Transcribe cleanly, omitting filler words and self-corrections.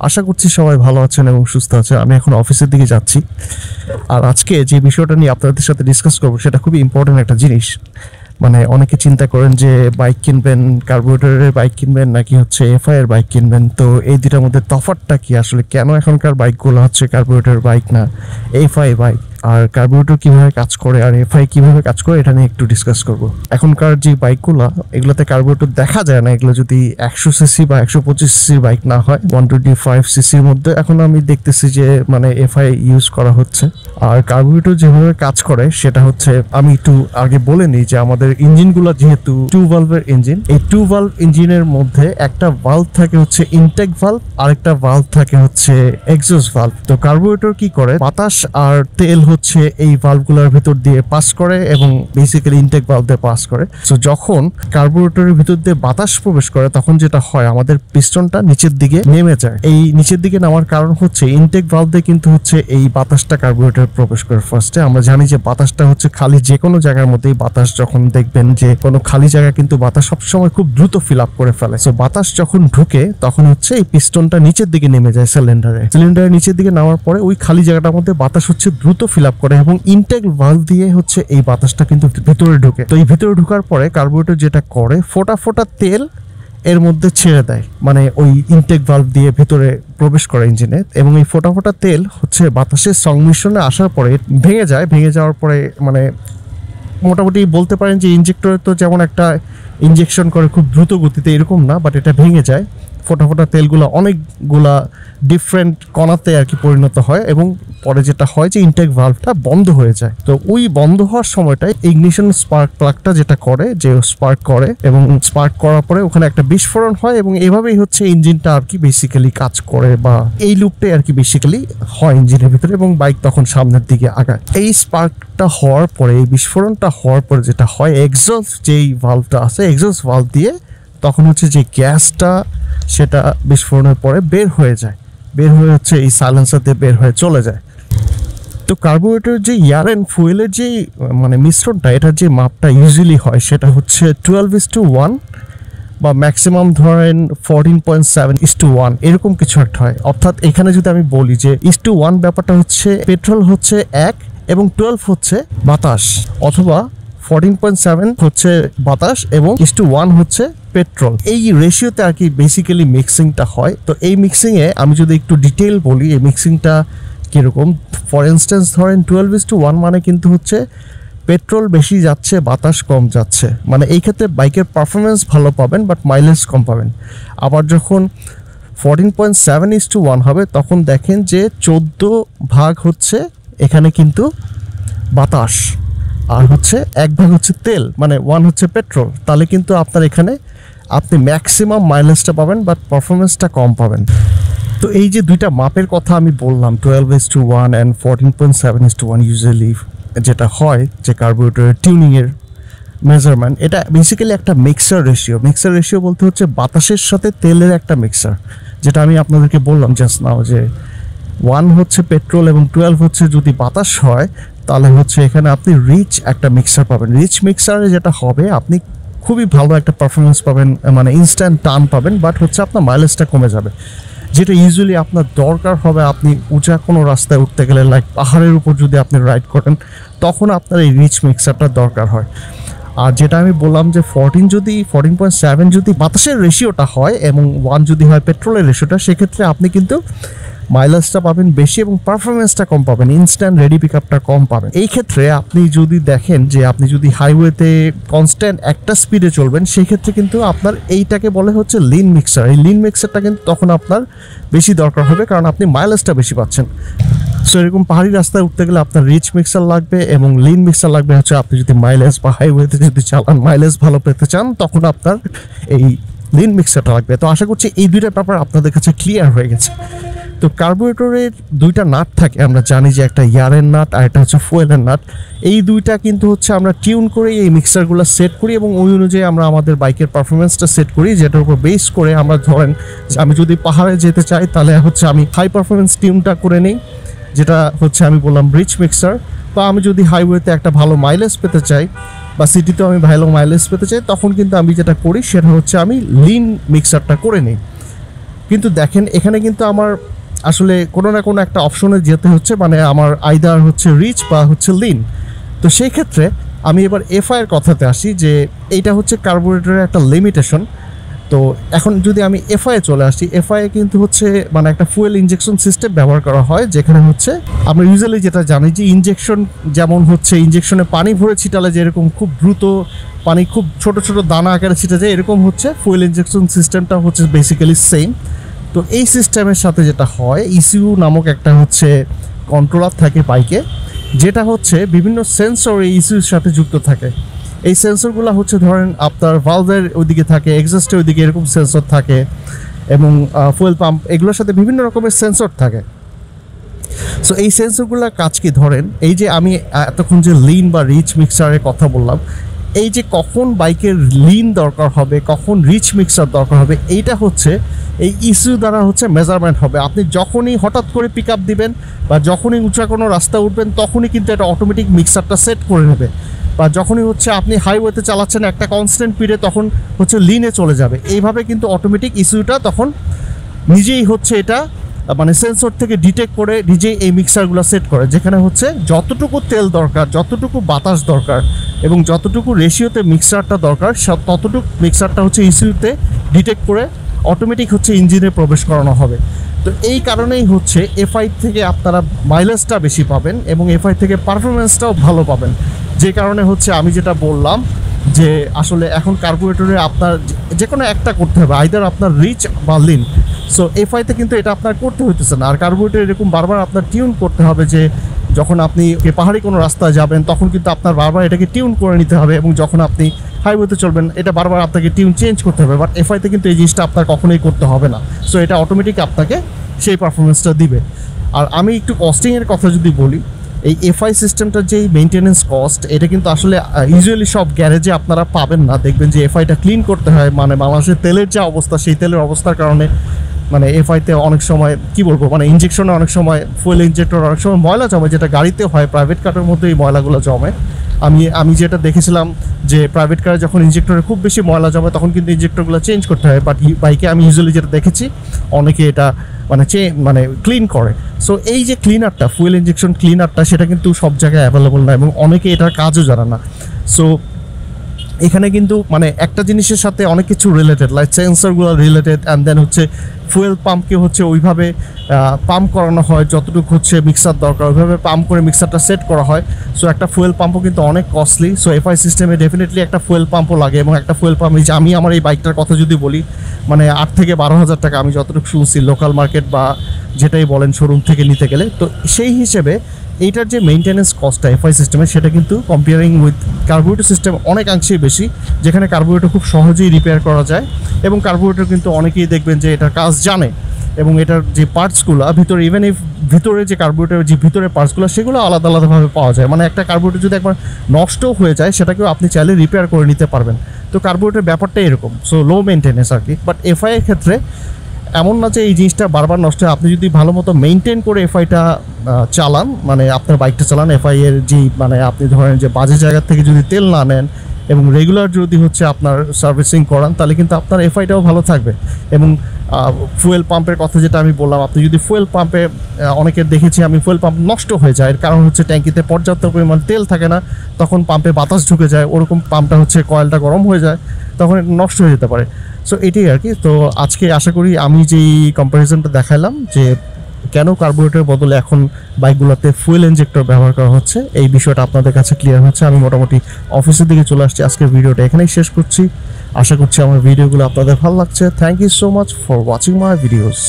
আশা করছি সবাই ভালো আছেন এবং সুস্থ আছেন। আমি এখন অফিসের দিকে যাচ্ছি, আর আজকে যে বিষয়টা নিয়ে আপনাদের সাথে ডিসকাস করবো সেটা খুবই ইম্পর্টেন্ট একটা জিনিস। মানে অনেকে চিন্তা করেন যে বাইক কিনবেন, কার্বোরেটরের বাইক কিনবেন নাকি হচ্ছে এফআই এর বাইক কিনবেন। তো এই দুটার মধ্যে তফাৎটা কি, আসলে কেন এখনকার বাইকগুলো হচ্ছে কার্বোরেটর বাইক না এফআই বাইক, আর কার্বোরেটর কিভাবে কাজ করে আর এফআই কিভাবে কাজ করে, এটা নিয়ে একটু ডিসকাস করব। এখনকার যে বাইকগুলো, এগুলোতে কার্বোরেটর দেখা যায় না। এগুলো যদি 100 সিসি বা 125 সিসির বাইক না হয়, 125 সিসির মধ্যে এখন আমি দেখতেছি যে মানে এফআই ইউজ করা হচ্ছে। আর কার্বোরেটর যেভাবে কাজ করে সেটা হচ্ছে, আমি একটু আগে বলে নিই যে আমাদের ইঞ্জিনগুলো যেহেতু 2 ভালভের ইঞ্জিন, এই 2 ভালভ ইঞ্জিনের মধ্যে একটা ভালভ থাকে হচ্ছে ইনটেক ভালভ, আরেকটা ভালভ থাকে হচ্ছে এক্সস্ট ভালভ। তো কার্বোরেটর কি করে, বাতাস আর তেল হচ্ছে এই ভালভগুলোর ভিতর দিয়ে পাস করে এবং বেসিক্যালি ইনটেক ভালভ দিয়ে পাস করে। সো যখন কার্বোরেটরের ভিতর দিয়ে বাতাস প্রবেশ করে তখন যেটা হয়, আমাদের পিস্টনটা নিচের দিকে নেমে যায়। এই নিচের দিকে নামার কারণ হচ্ছে ইনটেক ভালভ দিয়ে কিন্তু হচ্ছে এই বাতাসটা কার্বোরেটরে প্রবেশ করে। ফার্স্টে আমরা জানি যে বাতাসটা হচ্ছে খালি, যে কোনো জায়গার মধ্যেই বাতাস, যখন দেখবেন যে কোনো খালি জায়গা কিন্তু বাতাস সবসময় খুব দ্রুত ফিল আপ করে ফেলে। সো বাতাস যখন ঢুকে তখন হচ্ছে এই পিস্টনটা নিচের দিকে নেমে যায় সিলিন্ডারের নিচের দিকে নামার পরে ওই খালি জায়গাটার মধ্যে বাতাস হচ্ছে দ্রুত ফিল আপ করে এবং ইনটেক ভালভ দিয়ে হচ্ছে এই বাতাসটা কিন্তু ভিতরে ঢুকে। তো এই ভিতরে ঢোকার পরে কার্বোরেটর যেটা করে, ফোটা ফোটা তেল এর মধ্যে ছেড়ে দেয়, মানে ওই ইনটেক ভালভ দিয়ে ভিতরে প্রবেশ করে ইঞ্জিনে, এবং এই ফোটা ফোটা তেল হচ্ছে বাতাসের সংমিশ্রণে আসার পরে ভেঙে যায়। ভেঙে যাওয়ার পরে মানে মোটামুটি বলতে পারেন যে ইঞ্জেক্টরে তো যেমন একটা ইঞ্জেকশন করে খুব দ্রুত গতিতে, এরকম না, বাট এটা ভেঙে যায়। ফোটা ফোটা তেলগুলো অনেকগুলা ডিফারেন্ট কণাতে আর কি পরিণত হয় এবং পরে যেটা হয় যে ইনটেক ভালভটা বন্ধ হয়ে যায়। তো ওই বন্ধ হওয়ার সময়টায় ইগনিশন স্পার্ক প্লাগটা যেটা করে, যে স্পার্ক করে এবং স্পার্ক করার পরে ওখানে একটা বিস্ফোরণ হয় এবং এভাবেই হচ্ছে ইঞ্জিনটা আর কি বেসিক্যালি কাজ করে, বা এই লুপটাই আর কি বেসিক্যালি হয় ইঞ্জিনের ভিতরে এবং বাইক তখন সামনের দিকে আগায়। এই স্পার্কটা হওয়ার পরে, এই বিস্ফোরণটা হওয়ার পরে যেটা হয়, এক্সস্ট যেই ভালভটা আছে, এক্সস্ট ভালভ দিয়ে তখন হচ্ছে যে গ্যাসটা সেটা বিস্ফোরণের পরে বের হয়ে যায়, বের হয়ে হচ্ছে এই সাইলেন্সার দিয়ে বের হয়ে চলে যায়। তো কার্বোরেটর যে এয়ার অ্যান্ড ফুয়েলের যে মানে মিশ্রণটা, এটার যে মাপটা ইউজুয়ালি হয় সেটা হচ্ছে 12:1 বা ম্যাক্সিমাম ধরেন 14.7:1 এরকম কিছু একটা হয়। অর্থাৎ এখানে যদি আমি বলি যে 1:1 ব্যাপারটা হচ্ছে পেট্রোল হচ্ছে 1 এবং 12 হচ্ছে বাতাস, অথবা 14.7 হচ্ছে বাতাস এবং 1:1 হচ্ছে পেট্রোল। এই রেশিওতে আর কি বেসিক্যালি মিক্সিংটা হয়। তো এই মিক্সিংয়ে আমি যদি একটু ডিটেল বলি, এই মিক্সিংটা কীরকম, ফর ইনস্ট্যান্স ধরেন 12:1 মানে কিন্তু হচ্ছে পেট্রোল বেশি যাচ্ছে, বাতাস কম যাচ্ছে, মানে এই ক্ষেত্রে বাইকের পারফরমেন্স ভালো পাবেন বাট মাইলেজ কম পাবেন। আবার যখন 14.7:1 হবে তখন দেখেন যে 14 ভাগ হচ্ছে এখানে কিন্তু বাতাস, আর হচ্ছে 1 ভাগ হচ্ছে তেল, মানে 1 হচ্ছে পেট্রোল। তাহলে কিন্তু আপনার এখানে আপনি ম্যাক্সিমাম মাইলেজটা পাবেন বাট পারফরমেন্সটা কম পাবেন। তো এই যে দুইটা মাপের কথা আমি বললাম, 12:1 অ্যান্ড 14.7:1 ইউজুয়ালি যেটা হয় যে কার্বোরেটরের টিউনিংয়ের মেজারমেন্ট, এটা বেসিক্যালি একটা মিক্সার রেশিও। মিক্সার রেশিও বলতে হচ্ছে বাতাসের সাথে তেলের একটা মিক্সার, যেটা আমি আপনাদেরকে বললাম জাস্ট নাও যে 1 হচ্ছে পেট্রোল এবং 12 হচ্ছে যদি বাতাস হয়, তাহলে হচ্ছে এখানে আপনি রিচ একটা মিক্সার পাবেন। রিচ মিক্সারে যেটা হবে, আপনি খুবই ভালো একটা পারফরমেন্স পাবেন, মানে ইনস্ট্যান্ট টার্ন পাবেন, বাট হচ্ছে আপনার মাইলেজটা কমে যাবে, যেটা ইউজুয়ালি আপনার দরকার হবে আপনি উঁচা কোনো রাস্তায় উঠতে গেলে, লাইক পাহাড়ের উপর যদি আপনি রাইড করেন, তখন আপনার এই রিচ মিক্সারটা দরকার হয়। আর যেটা আমি বললাম যে 14.7 যদি বাতাসের রেশিওটা হয় এবং 1 যদি হয় পেট্রোলের রেশিওটা, সেক্ষেত্রে আপনি কিন্তু মাইলেজটা পাবেন বেশি এবং পারফরমেন্সটা কম পাবেন, ইনস্ট্যান্ট রেডি পিক আপটা কম পাবেন। এই ক্ষেত্রে আপনি যদি দেখেন যে আপনি যদি হাইওয়েতে কনস্ট্যান্ট একটা স্পিডে চলবেন, সেই ক্ষেত্রে কিন্তু আপনার এইটাকে বলে হচ্ছে লিন মিক্সার। এই লিন মিক্সারটা কিন্তু তখন আপনার বেশি দরকার হবে, কারণ আপনি মাইলেজটা বেশি পাচ্ছেন। সো এরকম পাহাড়ি রাস্তায় উঠতে গেলে আপনার রিচ মিক্সার লাগবে এবং লিন মিক্সার লাগবে হচ্ছে আপনি যদি মাইলেজ বা হাইওয়েতে যদি চালান, মাইলেজ ভালো পেতে চান, তখন আপনার এই লিন মিক্সারটা লাগবে। তো আশা করছি এই দুইটা ব্যাপার আপনাদের কাছে ক্লিয়ার হয়ে গেছে। তো কার্বোরেটরের দুইটা নাট থাকে, আমরা জানি যে একটা এয়ারের নাট আর একটা হচ্ছে ফুয়েলের নাট। এই দুইটা কিন্তু হচ্ছে আমরা টিউন করে এই মিক্সারগুলো সেট করি এবং ওই অনুযায়ী আমরা আমাদের বাইকের পারফরমেন্সটা সেট করি, যেটার উপর বেস করে আমরা ধরেন আমি যদি পাহাড়ে যেতে চাই তাহলে হচ্ছে আমি হাই পারফরমেন্স টিউনটা করে নিই, যেটা হচ্ছে আমি বললাম রিচ মিক্সার। বা আমি যদি হাইওয়েতে একটা ভালো মাইলেজ পেতে চাই বা সিটিতেও আমি ভালো মাইলেজ পেতে চাই, তখন কিন্তু আমি যেটা করি সেটা হচ্ছে আমি লিন মিক্সারটা করে নিই। কিন্তু দেখেন এখানে কিন্তু আমার আসলে কোনো না কোনো একটা অপশনে যেতে হচ্ছে, মানে আমার আইদার হচ্ছে রিচ বা হচ্ছে লিন। তো সেই ক্ষেত্রে আমি এবার এফআইয়ের কথাতে আসি যে এইটা হচ্ছে কার্বোরেটরের একটা লিমিটেশন। তো এখন যদি আমি এফআইএ চলে আসি, এফআইএ কিন্তু হচ্ছে মানে একটা ফুয়েল ইনজেকশন সিস্টেম ব্যবহার করা হয়, যেখানে হচ্ছে আমরা ইউজুয়ালি যেটা জানি যে ইনজেকশন যেমন হচ্ছে ইনজেকশনে পানি ভরে ছিটালে যেরকম খুব দ্রুত পানি খুব ছোট ছোট দানা আকারে ছিটা যায়, এরকম হচ্ছে ফুয়েল ইনজেকশন সিস্টেমটা হচ্ছে বেসিক্যালি সেম। তো এই সিস্টেমের সাথে যেটা হয়, ইসিইউ নামক একটা হচ্ছে কন্ট্রোলার থাকে বাইকে, যেটা হচ্ছে বিভিন্ন সেন্সর এই ইসিইউর সাথে যুক্ত থাকে। এই সেন্সরগুলো হচ্ছে ধরেন আপনার ভালভের ওইদিকে থাকে, এক্সস্টের ওইদিকে এরকম সেন্সর থাকে, এবং ফুয়েল পাম্প এগুলোর সাথে বিভিন্ন রকমের সেন্সর থাকে। সো এই সেন্সরগুলোর কাজ কি, ধরেন এই যে আমি এতক্ষণ যে লিন বা রিচ মিক্সারের কথা বললাম, এই যে কখন বাইকের লিন দরকার হবে, কখন রিচ মিক্সার দরকার হবে, এইটা হচ্ছে এই ইস্যু দ্বারা হচ্ছে মেজারমেন্ট হবে। আপনি যখনই হঠাৎ করে পিক আপ দিবেন বা যখনই উঁচা কোনো রাস্তা উঠবেন, তখনই কিন্তু এটা অটোমেটিক মিক্সারটা সেট করে নেবে। বা যখনই হচ্ছে আপনি হাইওয়েতে চালাচ্ছেন একটা কনস্ট্যান্ট পিডে, তখন হচ্ছে লিনে চলে যাবে। এইভাবে কিন্তু অটোমেটিক ইস্যুটা তখন নিজেই হচ্ছে এটা মানে সেন্সর থেকে ডিটেক্ট করে নিজেই এই মিক্সারগুলো সেট করে, যেখানে হচ্ছে যতটুকু তেল দরকার, যতটুকু বাতাস দরকার এবং যতটুকু রেশিওতে মিক্সারটা দরকার, ততটুকু মিক্সারটা হচ্ছে ইস্যুতে ডিটেক্ট করে অটোমেটিক হচ্ছে ইঞ্জিনে প্রবেশ করানো হবে। তো এই কারণেই হচ্ছে এফআই থেকে আপনারা মাইলেজটা বেশি পাবেন এবং এফআই থেকে পারফরমেন্সটাও ভালো পাবেন। যে কারণে হচ্ছে আমি যেটা বললাম যে আসলে এখন কার্বোরেটরে আপনার যে কোনো একটা করতে হবে, আইদার আপনার রিচ বা লিন। সো এফআইতে কিন্তু এটা আপনার করতে হইতেছে না। আর কার্বোরেটর এরকম বারবার আপনার টিউন করতে হবে, যে যখন আপনি পাহাড়ি কোনো রাস্তায় যাবেন তখন কিন্তু আপনার বারবার এটাকে টিউন করে নিতে হবে, এবং যখন আপনি হাইওয়েতে চলবেন এটা বারবার আপনাকে টিউন চেঞ্জ করতে হবে। বাট এফআইতে কিন্তু এই জিনিসটা আপনার কখনোই করতে হবে না। সো এটা অটোমেটিক আপনাকে সেই পারফরমেন্সটা দিবে। আর আমি একটু কস্টিংয়ের কথা যদি বলি, এই এফআই সিস্টেমটার যেই মেনটেনেন্স কস্ট, এটা কিন্তু আসলে ইউজুয়ালি সব গ্যারেজে আপনারা পাবেন না। দেখবেন যে এফআইটা ক্লিন করতে হয়, মানে বাংলাদেশের তেলের যে অবস্থা, সেই তেলের অবস্থার কারণে মানে এফআইতে অনেক সময় কি বলবো, মানে ইনজেকশনে অনেক সময় ফুয়েল ইনজেক্টর অনেক সময় ময়লা জমে, যেটা গাড়িতে হয়, প্রাইভেট কারের মধ্যে এই ময়লাগুলো জমে। আমি যেটা দেখেছিলাম যে প্রাইভেট কারে যখন ইনজেক্টরে খুব বেশি ময়লা জমে তখন কিন্তু ইনজেক্টরগুলো চেঞ্জ করতে হয়। বাট বাইকে আমি ইউজুয়ালি যেটা দেখেছি অনেকে এটা মানে ক্লিন করে। সো এই যে ক্লিনারটা, ফুয়েল ইনজেকশন ক্লিনারটা, সেটা কিন্তু সব জায়গায় অ্যাভেলেবল না এবং অনেকে এটার কাজও জানে না। সো এখানে কিন্তু মানে একটা জিনিসের সাথে অনেক কিছু রিলেটেড, লাইক সেন্সরগুলো রিলেটেড, অ্যান্ড দেন হচ্ছে ফুয়েল পাম্পকে হচ্ছে ওইভাবে পাম্প করানো হয়, যতটুকু হচ্ছে মিক্সার দরকার ওইভাবে পাম্প করে মিক্সারটা সেট করা হয়। সো একটা ফুয়েল পাম্পও কিন্তু অনেক কস্টলি। সো এফআই সিস্টেমে ডেফিনেটলি একটা ফুয়েল পাম্পও লাগে, এবং একটা ফুয়েল পাম্প, এই যে আমি আমার এই বাইকটার কথা যদি বলি, মানে 8 থেকে 12,000 টাকা আমি যতটুকু শুনছি লোকাল মার্কেট বা যেটাই বলেন শোরুম থেকে নিতে গেলে। তো সেই হিসেবে এইটার যে মেইনটেনেন্স কস্টটা এফআই সিস্টেমে, সেটা কিন্তু কম্পেয়ারিং উইথ কার্বোরেটর সিস্টেম অনেকাংশেই বেশি, যেখানে কার্বোরেটর খুব সহজেই রিপেয়ার করা যায় এবং কার্বোরেটর কিন্তু অনেকেই দেখবেন যে এটার কাজ জানে, এবং এটার যে পার্টসগুলো ভিতরে, ইভেন ইফ ভিতরে যে কার্বোরেটরের যে ভিতরে পার্টসগুলো, সেগুলো আলাদা আলাদাভাবে পাওয়া যায়। মানে একটা কার্বোরেটর যদি একবার নষ্টও হয়ে যায়, সেটাকেও আপনি চাইলে রিপেয়ার করে নিতে পারবেন। তো কার্বোরেটরের ব্যাপারটা এরকম, সো লো মেনটেনেন্স আর কি। বাট এফআই এর ক্ষেত্রে এমন না যে এই জিনিসটা বারবার নষ্ট হয়। আপনি যদি ভালো মতো মেনটেন করে এফআইটা চালান, মানে আপনার বাইকটা চালান, এফআই এর যে মানে আপনি ধরেন যে বাজে জায়গা থেকে যদি তেল না নেন এবং রেগুলার যদি হচ্ছে আপনার সার্ভিসিং করান, তাহলে কিন্তু আপনার এফআইটাও ভালো থাকবে। এবং ফুয়েল পাম্পের কথা যেটা আমি বললাম, আপনি যদি ফুয়েল পাম্পে অনেকের দেখেছি আমি ফুয়েল পাম্প নষ্ট হয়ে যায়, এর কারণ হচ্ছে ট্যাঙ্কিতে পর্যাপ্ত পরিমাণ তেল থাকে না, তখন পাম্পে বাতাস ঢুকে যায়, ওরকম পাম্পটা হচ্ছে কয়েলটা গরম হয়ে যায়, তখন নষ্ট হয়ে যেতে পারে। সো এটাই আর কি। তো আজকে আশা করি আমি যেই কম্প্যারিজনটা দেখালাম যে কেন কার্বোরেটরের বদলে এখন বাইকগুলোতে ফুয়েল ইনজেক্টর ব্যবহার করা হচ্ছে, এই বিষয়টা আপনাদের কাছে ক্লিয়ার হচ্ছে। আমি মোটামুটি অফিসের দিকে চলে আসছি, আজকের ভিডিওটা এখানেই শেষ করছি। আশা করছি আমার ভিডিওগুলো আপনাদের ভালো লাগছে। Thank you so much for watching my videos.